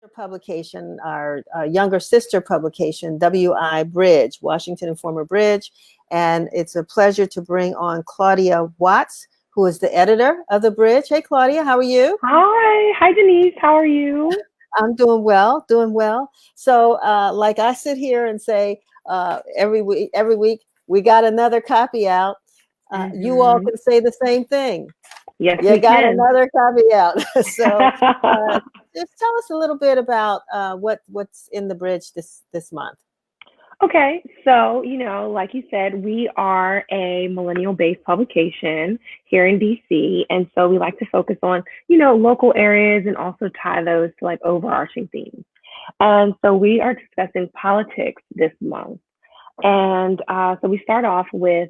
publication, our younger sister publication, WI Bridge, Washington Informer Bridge. And it's a pleasure to bring on Claudia Watts, who is the editor of the Bridge. Hey, Claudia, how are you? Hi, Denise. How are you? I'm doing well, doing well. So like I sit here and say every week, we got another copy out. You all can say the same thing. Yes, you we got can. another copy out. So just tell us a little bit about what's in the Bridge this month. Okay, so, like you said, we are a millennial-based publication here in DC, and so we like to focus on, local areas and also tie those to like overarching themes. And so we are discussing politics this month. And so we start off with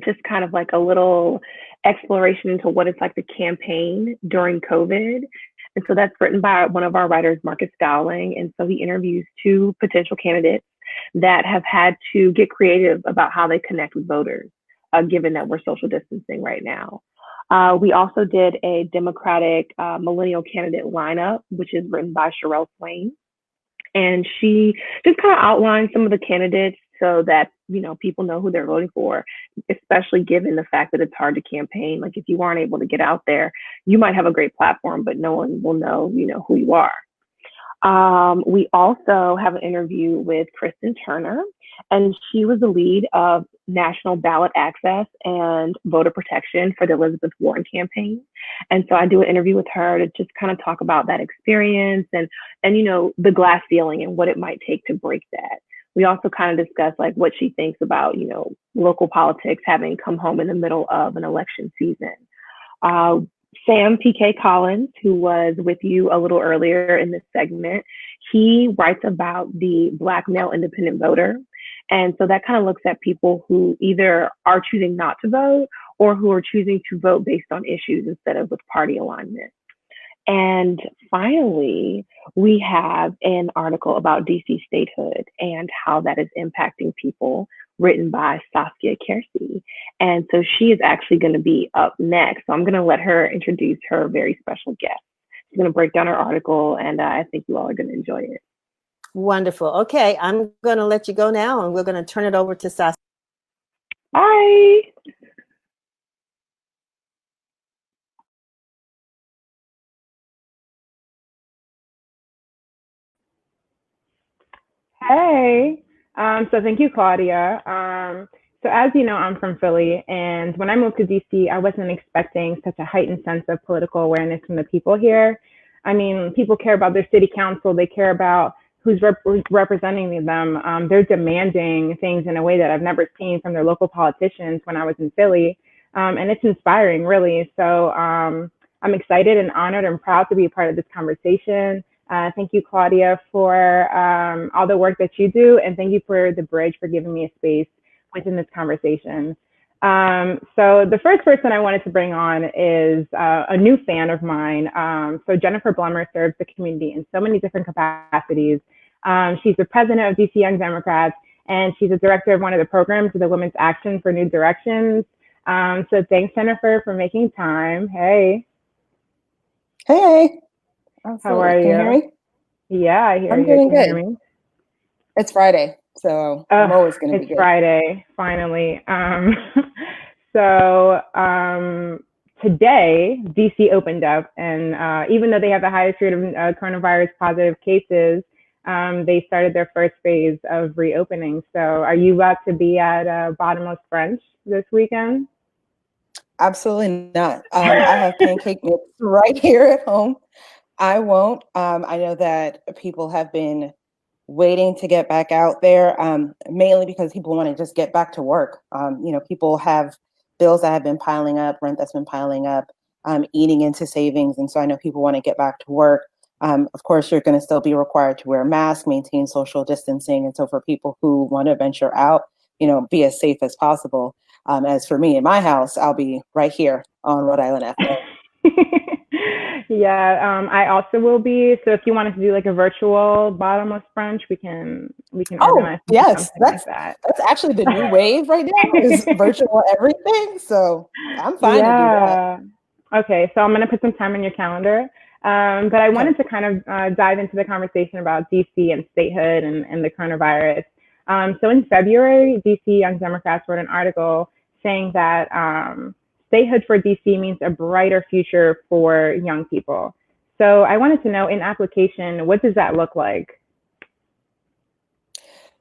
just kind of like a little exploration into what it's like to campaign during COVID. And so that's written by one of our writers, Marcus Dowling. And so he interviews two potential candidates that have had to get creative about how they connect with voters, given that we're social distancing right now. We also did a Democratic millennial candidate lineup, which is written by Sherelle Swain. And she just kind of outlined some of the candidates so that, people know who they're voting for, especially given the fact that it's hard to campaign. Like if you aren't able to get out there, you might have a great platform, but no one will know, who you are. We also have an interview with Kristen Turner, and she was the lead of national ballot access and voter protection for the Elizabeth Warren campaign. And so I do an interview with her to just kind of talk about that experience and the glass ceiling and what it might take to break that. We also kind of discuss like what she thinks about, local politics having come home in the middle of an election season. Sam PK Collins, who was with you a little earlier in this segment, he writes about the Black male independent voter. And so that kind of looks at people who either are choosing not to vote or who are choosing to vote based on issues instead of with party alignment. And finally, we have an article about DC statehood and how that is impacting people, written by Saskia Kercy. And so she is actually going to be up next. So I'm going to let her introduce her very special guest. She's going to break down her article, and I think you all are going to enjoy it. Wonderful. Okay, I'm going to let you go now, and we're going to turn it over to Saskia. Bye. Hey, so thank you, Claudia. So as you know, I'm from Philly, and when I moved to DC, I wasn't expecting such a heightened sense of political awareness from the people here. I mean, people care about their city council, they care about who's representing them. They're demanding things in a way that I've never seen from their local politicians when I was in Philly, and it's inspiring, really. So I'm excited and honored and proud to be a part of this conversation. Thank you, Claudia, for all the work that you do, and thank you for the Bridge for giving me a space within this conversation. So the first person I wanted to bring on is a new fan of mine. So Jennifer Blemur serves the community in so many different capacities. She's the president of DC Young Democrats, and she's a director of one of the programs of the Women's Action for New Directions. So thanks, Jennifer, for making time. Hey. Hey. How are you? Can you hear me? Yeah, I hear I'm you. doing Can you hear good. me? It's Friday, so I'm always going to be good. It's Friday, finally. So today, DC opened up, and even though they have the highest rate of coronavirus positive cases, they started their first phase of reopening. So are you about to be at Bottomless Brunch this weekend? Absolutely not. I have pancake mix right here at home. I won't. I know that people have been waiting to get back out there, mainly because people want to just get back to work. People have bills that have been piling up, rent that's been piling up, eating into savings. And so I know people want to get back to work. Of course, you're going to still be required to wear a mask, maintain social distancing. And so for people who want to venture out, be as safe as possible. As for me in my house, I'll be right here on Rhode Island Avenue. Yeah, I also will be. So if you wanted to do like a virtual Bottomless Brunch, we can organize yes, something like that. That's actually the new wave right now is virtual everything. So I'm fine to do that. Okay, so I'm gonna put some time in your calendar. But I wanted to kind of dive into the conversation about DC and statehood and the coronavirus. So in February, DC Young Democrats wrote an article saying that statehood for DC means a brighter future for young people. So I wanted to know, in application, what does that look like?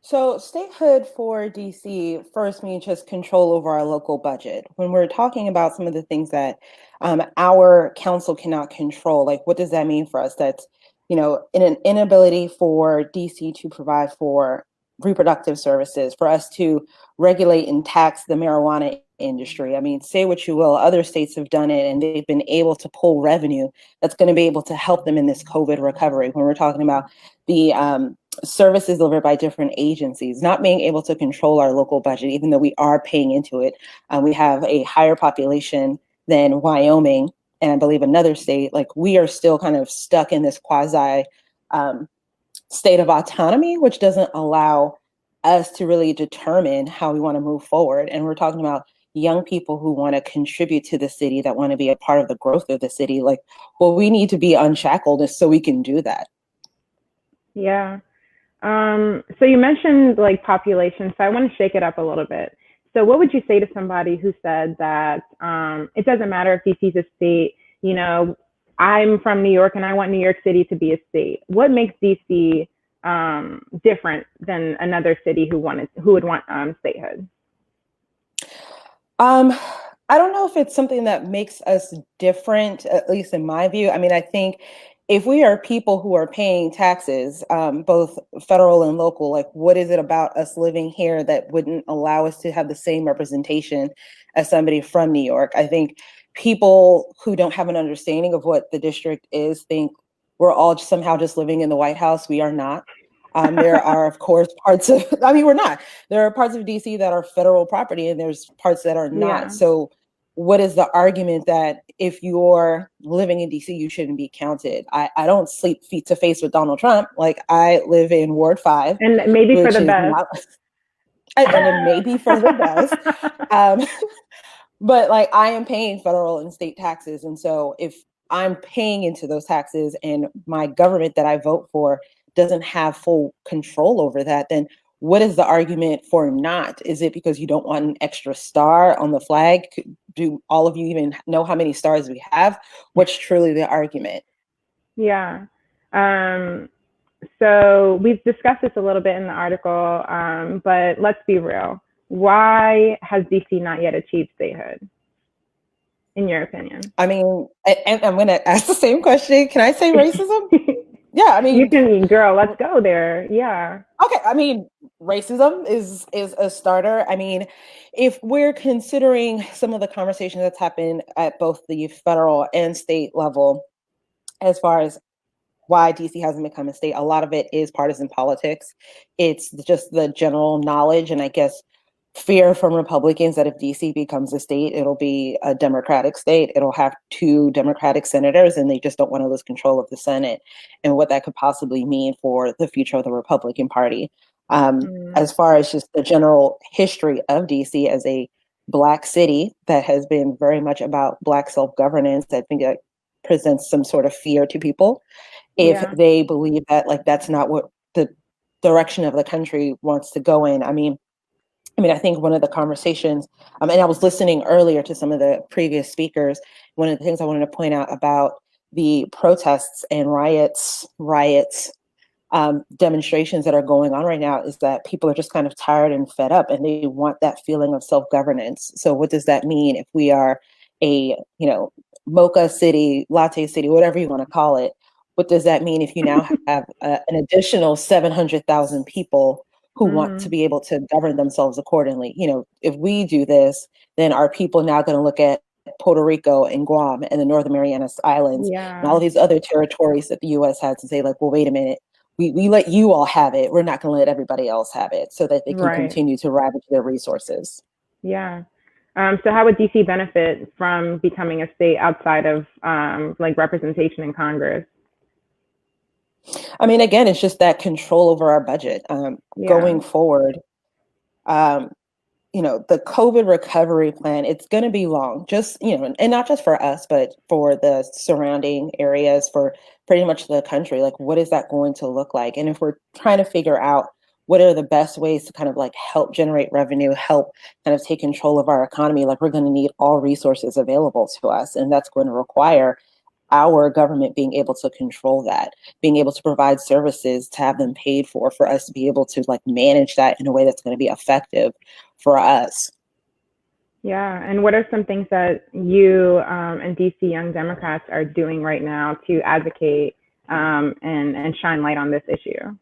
So statehood for DC first means just control over our local budget. When we're talking about some of the things that our council cannot control, like what does that mean for us? That's, in an inability for DC to provide for reproductive services, for us to regulate and tax the marijuana industry. I mean, say what you will, other states have done it and they've been able to pull revenue that's going to be able to help them in this COVID recovery. When we're talking about the services delivered by different agencies, not being able to control our local budget, even though we are paying into it. We have a higher population than Wyoming, and I believe another state. Like, we are still kind of stuck in this quasi state of autonomy, which doesn't allow us to really determine how we want to move forward. And we're talking about young people who want to contribute to the city, that want to be a part of the growth of the city. Like, well, we need to be unshackled so we can do that. Yeah. So you mentioned like population, so I want to shake it up a little bit. So what would you say to somebody who said that it doesn't matter if DC is a state, I'm from New York and I want New York City to be a state. What makes DC different than another city who would want statehood? I don't know if it's something that makes us different, at least in my view. I mean, I think if we are people who are paying taxes, both federal and local, like, what is it about us living here that wouldn't allow us to have the same representation as somebody from New York? I think people who don't have an understanding of what the district is think we're all somehow just living in the White House. We are not. There are, of course, parts of, we're not. There are parts of DC that are federal property and there's parts that are not. Yeah. So what is the argument that if you're living in DC, you shouldn't be counted? I don't sleep feet to face with Donald Trump. Like, I live in Ward 5. And maybe for the best. And maybe for the best. But like, I am paying federal and state taxes. And so if I'm paying into those taxes and my government that I vote for doesn't have full control over that, then what is the argument for not? Is it because you don't want an extra star on the flag? Do all of you even know how many stars we have? What's truly the argument? Yeah. So we've discussed this a little bit in the article, but let's be real. Why has DC not yet achieved statehood, in your opinion? I mean, and I'm going to ask the same question. Can I say racism? Yeah, I mean, you can, girl, let's go there. Yeah. Okay, I mean, racism is a starter. I mean, if we're considering some of the conversations that's happened at both the federal and state level, as far as why DC hasn't become a state, a lot of it is partisan politics. It's just the general knowledge and I guess fear from Republicans that if DC becomes a state, it'll be a Democratic state. It'll have 2 Democratic senators and they just don't want to lose control of the Senate and what that could possibly mean for the future of the Republican Party. As far as just the general history of DC as a Black city that has been very much about Black self-governance, I think that presents some sort of fear to people if they believe that like that's not what the direction of the country wants to go in. I mean, I think one of the conversations, and I was listening earlier to some of the previous speakers, one of the things I wanted to point out about the protests and riots, demonstrations that are going on right now is that people are just kind of tired and fed up and they want that feeling of self-governance. So what does that mean if we are a, mocha city, latte city, whatever you want to call it? What does that mean if you now have an additional 700,000 people who want to be able to govern themselves accordingly? If we do this, then are people now going to look at Puerto Rico and Guam and the Northern Marianas Islands and all of these other territories that the U.S. has and say like, well, wait a minute, we let you all have it. We're not going to let everybody else have it so that they can continue to ravage their resources. Yeah. So how would DC benefit from becoming a state outside of like representation in Congress? I mean, again, it's just that control over our budget going forward. the COVID recovery plan, it's going to be long, just, and not just for us, but for the surrounding areas, for pretty much the country. Like, what is that going to look like? And if we're trying to figure out what are the best ways to kind of like help generate revenue, help kind of take control of our economy, like we're going to need all resources available to us. And that's going to require our government being able to control that, being able to provide services, to have them paid for us to be able to like manage that in a way that's going to be effective for us. Yeah, and what are some things that you and DC Young Democrats are doing right now to advocate and shine light on this issue?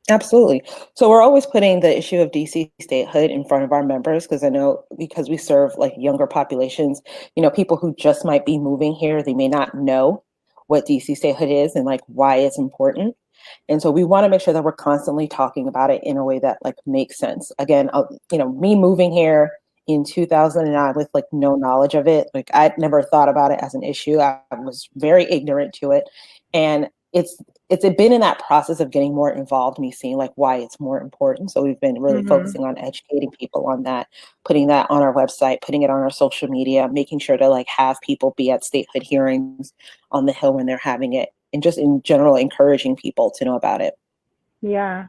Absolutely. So we're always putting the issue of DC statehood in front of our members, because I know, because we serve like younger populations, people who just might be moving here, they may not know what DC statehood is and like why it's important. And so we want to make sure that we're constantly talking about it in a way that like makes sense. Again, me moving here in 2009 with like no knowledge of it, like I'd never thought about it as an issue. I was very ignorant to it. And it's been in that process of getting more involved, me seeing like why it's more important. So we've been really focusing on educating people on that, putting that on our website, putting it on our social media, making sure to like have people be at statehood hearings on the Hill when they're having it, and just in general encouraging people to know about it. Yeah.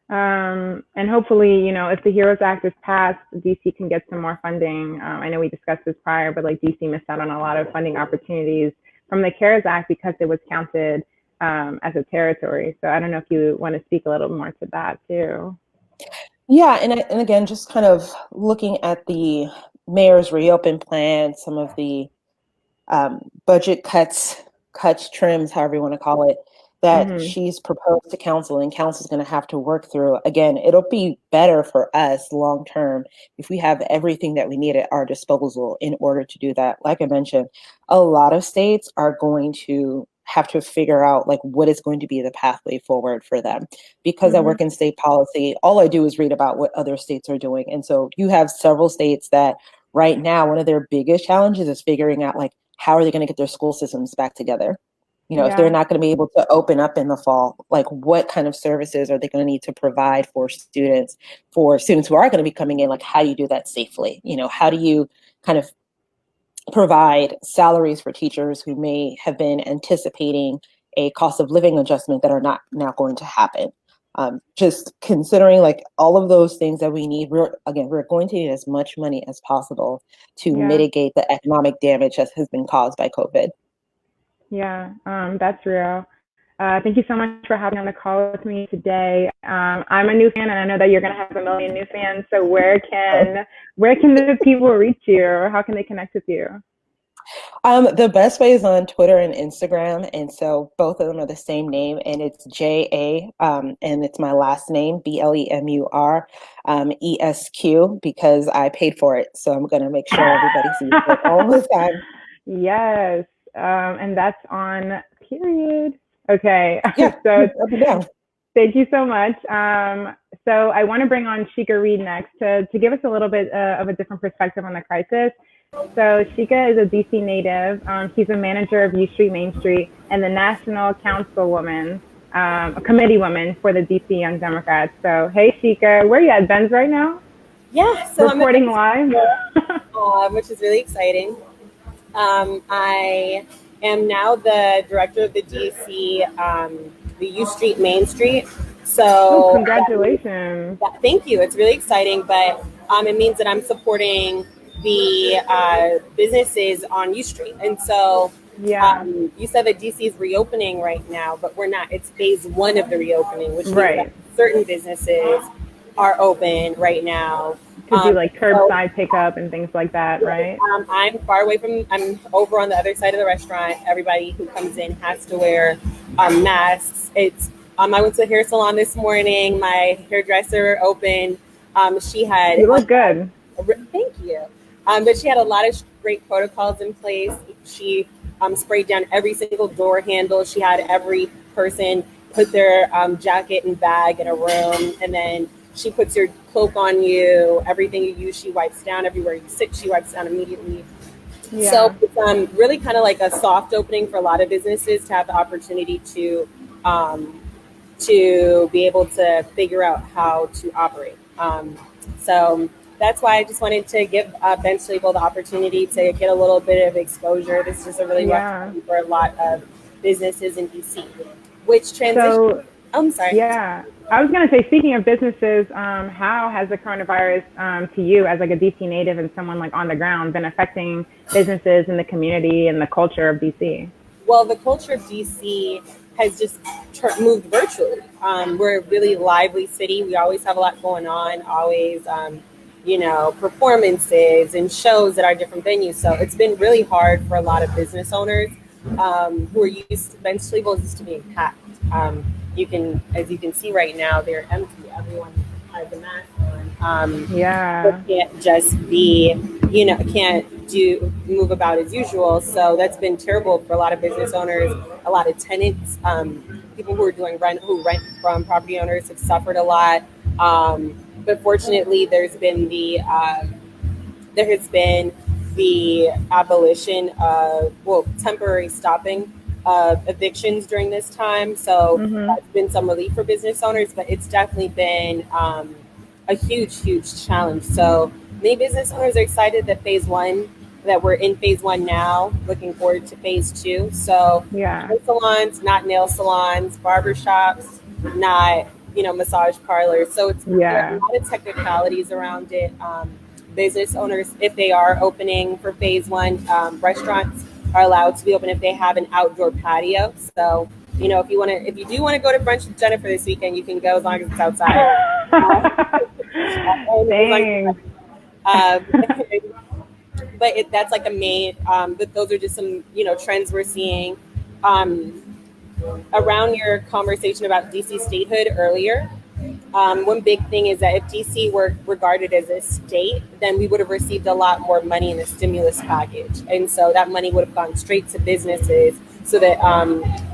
And hopefully, if the HEROES Act is passed, DC can get some more funding. I know we discussed this prior, but like DC missed out on a lot of funding opportunities from the CARES Act because it was counted as a territory. So I don't know if you want to speak a little more to that too. Yeah, and again, just kind of looking at the mayor's reopen plan, some of the budget cuts, trims, however you want to call it, that she's proposed to council, and council's going to have to work through. Again, it'll be better for us long term if we have everything that we need at our disposal in order to do that. Like I mentioned, a lot of states are going to have to figure out like what is going to be the pathway forward for them. Because I work in state policy, all I do is read about what other states are doing. And so you have several states that right now, one of their biggest challenges is figuring out like how are they going to get their school systems back together? If they're not going to be able to open up in the fall, like what kind of services are they going to need to provide for students who are going to be coming in? Like, how do you do that safely? How do you kind of provide salaries for teachers who may have been anticipating a cost of living adjustment that are not now going to happen? Just considering like all of those things that we need, we're going to need as much money as possible to mitigate the economic damage that has been caused by COVID. Yeah, that's real. Thank you so much for having on the call with me today. I'm a new fan, and I know that you're going to have a million new fans. So where can the people reach you, or how can they connect with you? The best way is on Twitter and Instagram, and so both of them are the same name, and it's JA, and it's my last name, BLEMUR, ESQ, because I paid for it, so I'm going to make sure everybody sees it all the time. Yes, and that's on period. Okay, yeah, so up and down. Thank you so much. So I want to bring on Sheika Reid next to give us a little bit of a different perspective on the crisis. So Sheika is a DC native. She's a manager of U Street Main Street and the National Councilwoman, a committee woman for the DC Young Democrats. So hey Sheika, where are you at, Ben's right now? Yeah, so reporting live. Which is really exciting. I am now the director of the DC, the U Street Main Street. So congratulations. Thank you. It's really exciting, but it means that I'm supporting the businesses on U Street. And so you said that DC is reopening right now, but we're not. It's phase one of the reopening, which means that certain businesses are open right now. To do like curbside pickup and things like that, right? I'm far away from, I'm over on the other side of the restaurant. Everybody who comes in has to wear masks. I went to the hair salon this morning. My hairdresser opened. She had. You look good. Thank you. But she had a lot of great protocols in place. She sprayed down every single door handle. She had every person put their jacket and bag in a room, and then she puts your cloak on you. Everything you use, she wipes down. Everywhere you sit, she wipes down immediately. Yeah. So it's really kind of like a soft opening for a lot of businesses to have the opportunity to be able to figure out how to operate. So that's why I just wanted to give Bench Label the opportunity to get a little bit of exposure. This is just a really rough time for a lot of businesses in DC, which transition. So, I'm sorry. Yeah, I was going to say, speaking of businesses, how has the coronavirus to you as like a DC native and someone like on the ground been affecting businesses in the community and the culture of DC? Well, the culture of DC has just moved virtually. We're a really lively city. We always have a lot going on, always, performances and shows at our different venues. So it's been really hard for a lot of business owners who are used to, Bench Labels used to being packed. As you can see right now, they're empty. Everyone has a mask on. It can't just be, can't move about as usual. So that's been terrible for a lot of business owners, a lot of tenants, people who are doing who rent from property owners have suffered a lot. But fortunately, there has been the abolition of, temporary stopping of evictions during this time. So that's been some relief for business owners, but it's definitely been a huge challenge. So many business owners are excited that we're in phase one now, looking forward to phase two. So hair salons, not nail salons, barbershops, not, massage parlors. So there are a lot of technicalities around it. Business owners, if they are opening for phase one, restaurants are allowed to be open if they have an outdoor patio. So, if you do want to go to brunch with Jennifer this weekend, you can go as long as it's outside. But that's like a main. But those are just some, trends we're seeing. Around your conversation about DC statehood earlier, one big thing is that if DC were regarded as a state, then we would have received a lot more money in the stimulus package. And so that money would have gone straight to businesses so that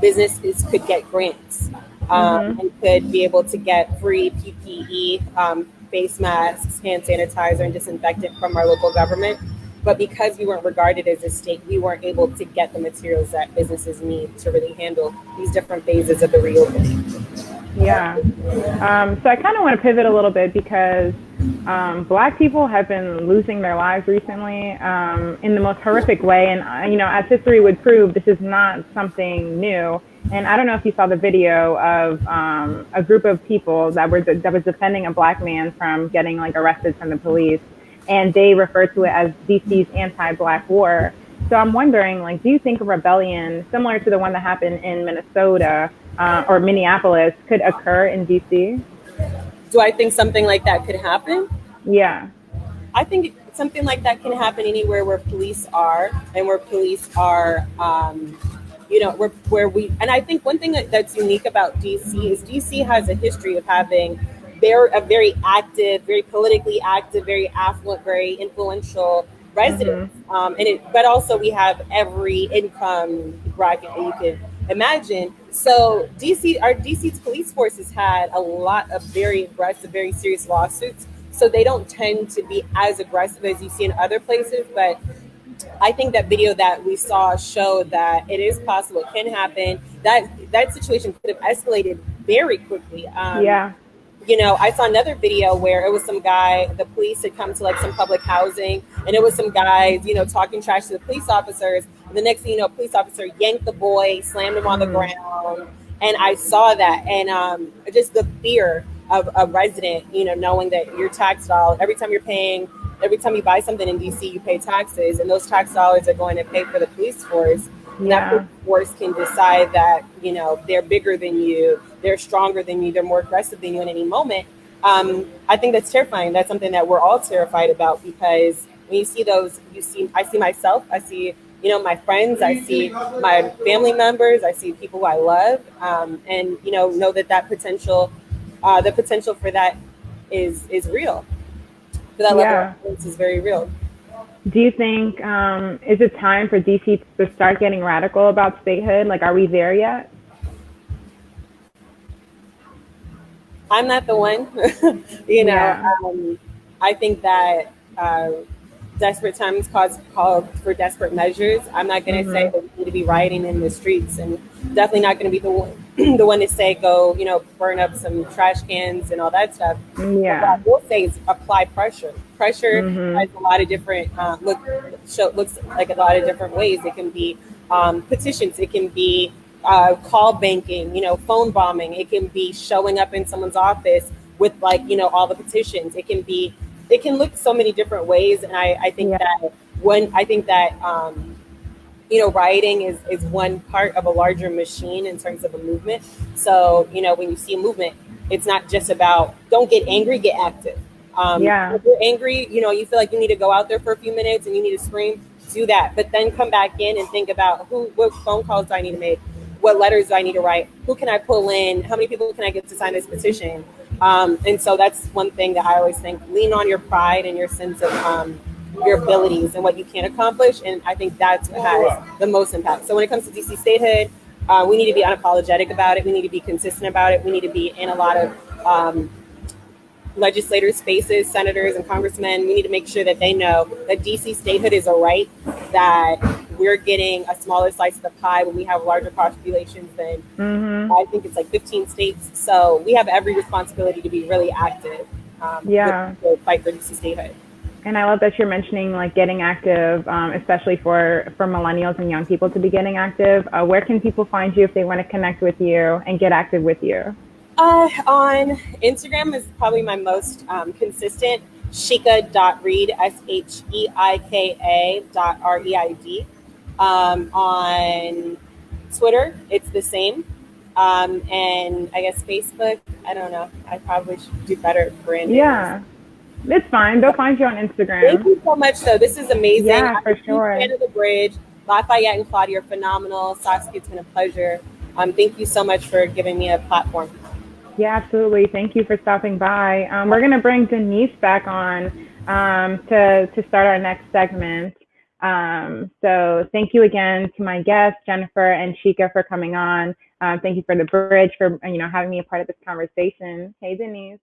businesses could get grants and could be able to get free PPE, face masks, hand sanitizer, and disinfectant from our local government. But because we weren't regarded as a state, we weren't able to get the materials that businesses need to really handle these different phases of the reopening. So I kind of want to pivot a little bit because Black people have been losing their lives recently in the most horrific way. And, as history would prove, this is not something new. And I don't know if you saw the video of a group of people that was defending a Black man from getting arrested from the police. And they refer to it as DC's anti-Black war. So I'm wondering, do you think a rebellion similar to the one that happened in Minnesota or Minneapolis could occur in DC? Do I think something like that could happen? Yeah. I think something like that can happen anywhere where police are and where police are, and I think one thing that's unique about DC is DC has a history of having a very active, very politically active, very affluent, very influential residents. But also we have every income bracket that you could imagine. So DC's police force has had a lot of very aggressive, very serious lawsuits. So they don't tend to be as aggressive as you see in other places. But I think that video that we saw showed that it is possible, it can happen. That situation could have escalated very quickly. I saw another video where it was some guy, the police had come to some public housing, and it was some guys, talking trash to the police officers. And the next thing you know, a police officer yanked the boy, slammed him on the ground. And I saw that. And just the fear of a resident, knowing that your tax dollar, every time you buy something in DC, you pay taxes, and those tax dollars are going to pay for the police force. And that police force can decide that, they're bigger than you, they're stronger than you, they're more aggressive than you in any moment. I think that's terrifying. That's something that we're all terrified about, because when you see those, I see myself, I see, my friends, I see my family members, I see people who I love, and, know that potential, the potential for that is real. For that level of violence is very real. Do you think, is it time for DC to start getting radical about statehood? Are we there yet? I'm not the one, I think that desperate times call for desperate measures. I'm not going to say that we need to be rioting in the streets, and definitely not going to be the one, the one to say go, burn up some trash cans and all that stuff. But what I Yeah. will say is apply pressure. Pressure Mm-hmm. has a lot of different looks like a lot of different ways. It can be petitions. It can be call banking. Phone bombing. It can be showing up in someone's office with all the petitions. It can look so many different ways, and I think Yeah. that rioting is one part of a larger machine in terms of a movement. So when you see a movement, it's not just about don't get angry, get active. Yeah. If you're angry, you feel like you need to go out there for a few minutes and you need to scream, do that. But then come back in and think about what phone calls do I need to make, what letters do I need to write, who can I pull in, how many people can I get to sign this petition. And so that's one thing that I always think: lean on your pride and your sense of your abilities and what you can accomplish. And I think that's what has the most impact. So when it comes to DC statehood, we need to be unapologetic about it. We need to be consistent about it. We need to be in a lot of legislators' spaces, senators and congressmen. We need to make sure that they know that DC statehood is a right, that we're getting a smaller slice of the pie when we have larger populations than I think it's like 15 states. So we have every responsibility to be really active with the fight for DC statehood. And I love that you're mentioning like getting active, especially for millennials and young people to be getting active. Where can people find you if they want to connect with you and get active with you? On Instagram is probably my most consistent. Sheika.Reid, SHEIKA.REID. On Twitter, it's the same. And I guess Facebook, I don't know. I probably should do better at branding. Yeah, it's fine. They'll find you on Instagram. Thank you so much, though. This is amazing. Yeah, for sure. I'm a fan of the bridge. Lafayette and Claudia are phenomenal. Saskia, it's been a pleasure. Thank you so much for giving me a platform. Yeah, absolutely. Thank you for stopping by. We're going to bring Denise back on to start our next segment. So thank you again to my guests, Jennifer and Sheika, for coming on. Thank you for the bridge for having me a part of this conversation. Hey, Denise.